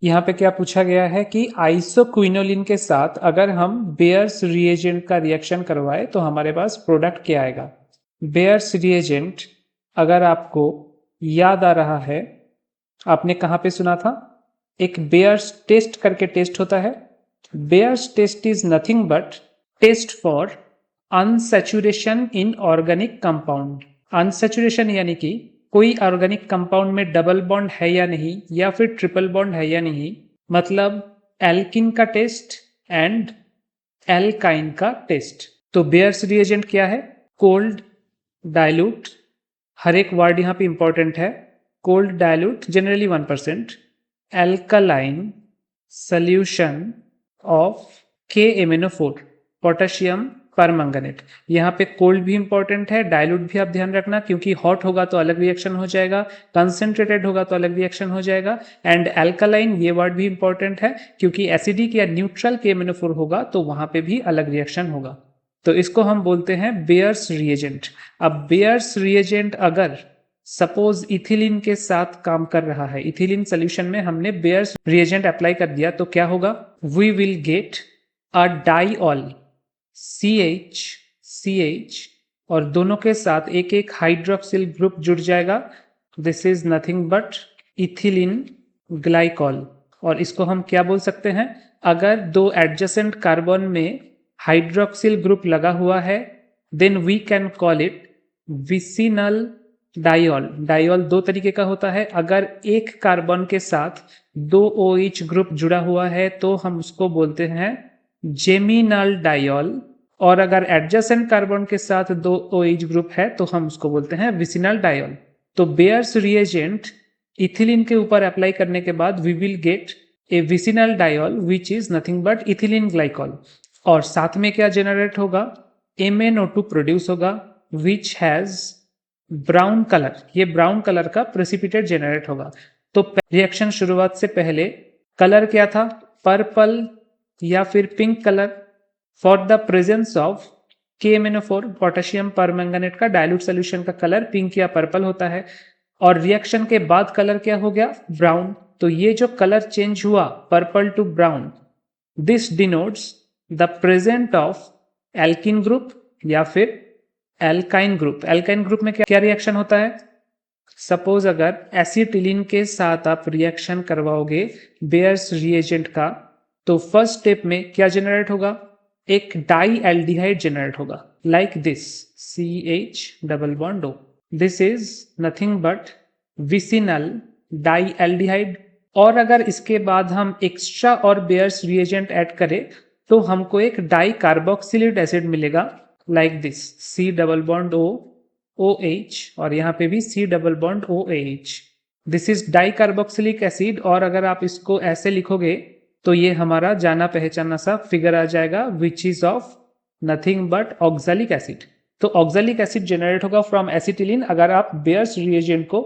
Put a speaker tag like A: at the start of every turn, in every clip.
A: यहाँ पे क्या पूछा गया है कि आइसोक्विनोलिन के साथ अगर हम बेयर्स रिएजेंट का रिएक्शन करवाए तो हमारे पास प्रोडक्ट क्या आएगा। बेयर्स रिएजेंट अगर आपको याद आ रहा है, आपने कहाँ पे सुना था, एक बेयर्स टेस्ट करके टेस्ट होता है। Baeyer's test is nothing but test for unsaturation in organic compound. Unsaturation यानी कि कोई ऑर्गेनिक कंपाउंड में डबल बॉन्ड है या नहीं, या फिर ट्रिपल बॉन्ड है या नहीं, मतलब एल्किन का टेस्ट एंड एल्काइन का टेस्ट। तो बेयर्स रिएजेंट क्या है? कोल्ड डाइल्यूट, हर एक वर्ड यहाँ पे इंपॉर्टेंट है। Cold dilute generally 1%, alkaline solution of KMnO4 potassium permanganate. यहाँ पे कोल्ड भी इंपॉर्टेंट है, डाइल्यूट भी आप ध्यान रखना, क्योंकि हॉट होगा तो अलग रिएक्शन हो जाएगा, कंसंट्रेटेड होगा तो अलग रिएक्शन हो जाएगा। एंड एल्कालाइन ये वर्ड भी इंपॉर्टेंट है, क्योंकि एसिडिक या न्यूट्रल KMnO4 होगा तो वहां पे भी अलग रिएक्शन होगा। तो इसको हम बोलते हैं बेयर्स रिएजेंट। अब बेयर्स रिएजेंट अगर सपोज इथिलीन के साथ काम कर रहा है, इथिलीन सोल्यूशन में हमने बेयर्स रिएजेंट अप्लाई कर दिया, तो क्या होगा? We will get a diol CH और दोनों के साथ एक एक हाइड्रोक्सिल ग्रुप जुड़ जाएगा। This is nothing but ethylene glycol. और इसको हम क्या बोल सकते हैं? अगर दो एडजेसेंट कार्बन में हाइड्रोक्सिल ग्रुप लगा हुआ है, then we can call it vicinal diol. Diol दो तरीके का होता है। अगर एक कार्बन के साथ दो OH ग्रुप जुड़ा हुआ है तो हम उसको बोलते हैं जेमिनल डाइऑल, और अगर एडजेसेंट कार्बन के साथ दो OH ग्रुप है तो हम उसको बोलते हैं विसिनल डाइऑल। तो बेयर्स रिएजेंट इथिलीन के ऊपर अप्लाई करने के बाद we will get a vicinal diol which is nothing but ethylene glycol. और साथ में क्या जनरेट होगा? MnO2 प्रोड्यूस होगा विच हैज ब्राउन कलर। ये ब्राउन कलर का प्रेसिपिटेट जनरेट होगा। तो रिएक्शन शुरुआत से पहले कलर क्या था? पर्पल या फिर pink colour, for the presence of KMnO4 potassium permanganate का डाइल्यूट सोल्यूशन का कलर पिंक या पर्पल होता है। और रिएक्शन के बाद कलर क्या हो गया? ब्राउन। तो ये जो कलर चेंज हुआ purple to brown, this denotes the present of alkene group या फिर एल्काइन ग्रुप। एल्काइन ग्रुप में क्या रिएक्शन होता है? सपोज अगर एसिटिलीन के साथ आप रिएक्शन करवाओगे बेयर्स रिएजेंट का, तो फर्स्ट स्टेप में क्या जनरेट होगा? एक डाई एल्डिहाइड जनरेट होगा like this CH double bond O। This is nothing but vicinal die aldehyde. और अगर इसके बाद हम एक्स्ट्रा और बेयर्स रिएजेंट ऐड करें तो हमको एक डाई कार्बोक्सिलिक एसिड मिलेगा like this C double bond O OH, और यहाँ पे भी C double bond OH। This is di carboxylic acid. और अगर आप इसको ऐसे लिखोगे तो ये हमारा जाना पहचाना सा फिगर आ जाएगा which is of nothing but oxalic acid. तो ऑक्सैलिक एसिड जनरेट होगा फ्रॉम एसिटिलीन अगर आप बेयर्स रिएजेंट को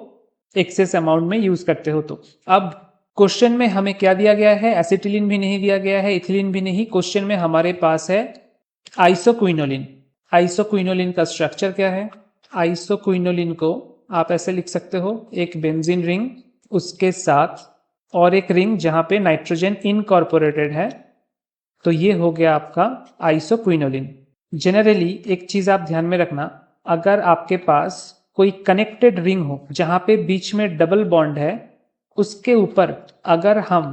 A: एक्सेस अमाउंट में यूज करते हो तो। अब क्वेश्चन में हमें क्या दिया गया है? एसिटिलीन भी नहीं दिया गया है, इथिलीन भी नहीं। क्वेश्चन में हमारे पास है आइसोक्विनोलिन। आइसोक्विनोलिन का स्ट्रक्चर क्या है? आइसोक्विनोलिन को आप ऐसे लिख सकते हो, एक बेंजीन रिंग, उसके साथ और एक रिंग जहां पे नाइट्रोजन इनकॉर्पोरेटेड है, तो ये हो गया आपका आइसोक्विनोलिन। जनरली एक चीज आप ध्यान में रखना, अगर आपके पास कोई कनेक्टेड रिंग हो जहां पे बीच में डबल बॉन्ड है, उसके ऊपर अगर हम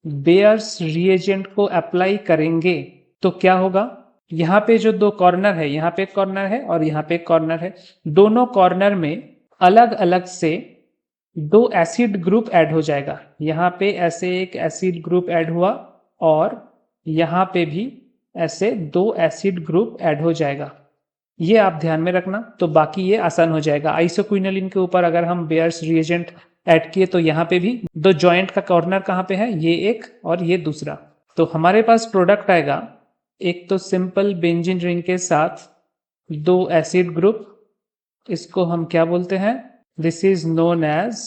A: बेयर्स रिएजेंट को अप्लाई करेंगे तो क्या होगा? यहाँ पे जो दो कॉर्नर है, यहाँ पे एक कॉर्नर है और यहाँ पे एक कॉर्नर है, दोनों कॉर्नर में अलग अलग से दो एसिड ग्रुप ऐड हो जाएगा। यहाँ पे ऐसे एक एसिड ग्रुप ऐड हुआ और यहाँ पे भी ऐसे दो एसिड ग्रुप ऐड हो जाएगा। ये आप ध्यान में रखना, तो बाकी ये आसान हो जाएगा। आइसोक्विनोलिन के ऊपर अगर हम बेयर्स रिएजेंट ऐड किए तो यहाँ पे भी दो जॉइंट का कॉर्नर कहाँ पे है? ये एक और ये दूसरा। तो हमारे पास प्रोडक्ट आएगा, एक तो सिंपल बेंजीन रिंग के साथ दो एसिड ग्रुप, इसको हम क्या बोलते हैं? This is known as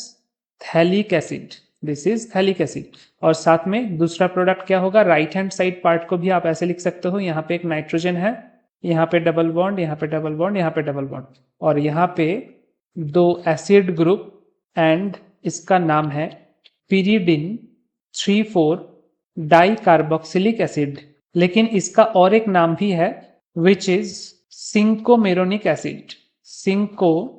A: phthalic acid. This is phthalic acid. और साथ में दूसरा प्रोडक्ट क्या होगा? राइट हैंड साइड पार्ट को भी आप ऐसे लिख सकते हो, यहाँ पे एक नाइट्रोजन है, यहाँ पे डबल बॉन्ड, यहाँ पे डबल बॉन्ड, यहाँ पे डबल बॉन्ड, और यहाँ पे दो एसिड ग्रुप एंड इसका नाम है पिरिडिन 3,4 डाई कार्बोक्सिलिक एसिड। लेकिन इसका और एक नाम भी है विच इज सिंकोमेरोनिक एसिड। सिंकोमेरोनिक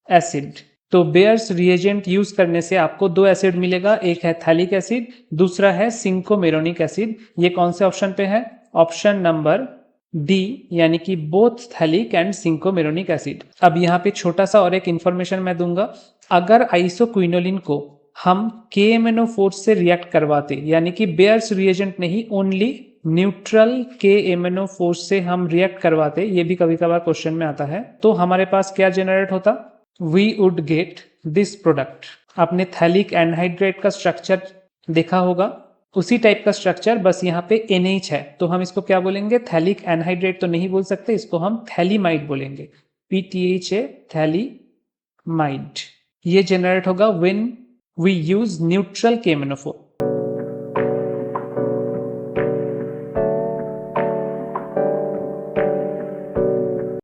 A: एसिड। तो बेयर्स रिएजेंट यूज करने से आपको दो एसिड मिलेगा, एक है थैलिक एसिड, दूसरा है सिंकोमेरोनिक एसिड। ये कौन से ऑप्शन पे है? ऑप्शन नंबर डी, यानी कि बोथ थैलिक एंड सिंकोमेरोनिक एसिड। अब यहाँ पे छोटा सा और एक इंफॉर्मेशन मैं दूंगा। अगर आइसोक्विनोलिन को हम KMNO4 से रिएक्ट करवाते, यानी कि बेयर्स रिएजेंट नहीं, ओनली न्यूट्रल KMNO4 से हम रिएक्ट करवाते, ये भी कभी कभार क्वेश्चन में आता है, तो हमारे पास क्या जनरेट होता? We would get this product. आपने थैलिक एनहाइड्रेट का स्ट्रक्चर देखा होगा, उसी टाइप का स्ट्रक्चर, बस यहाँ पे NH है, तो हम इसको क्या बोलेंगे? थैलिक एनहाइड्रेट तो नहीं बोल सकते, इसको हम थैलीमाइड बोलेंगे। PTHA, phthalimide. ये जनरेट होगा when we use neutral KMNO4।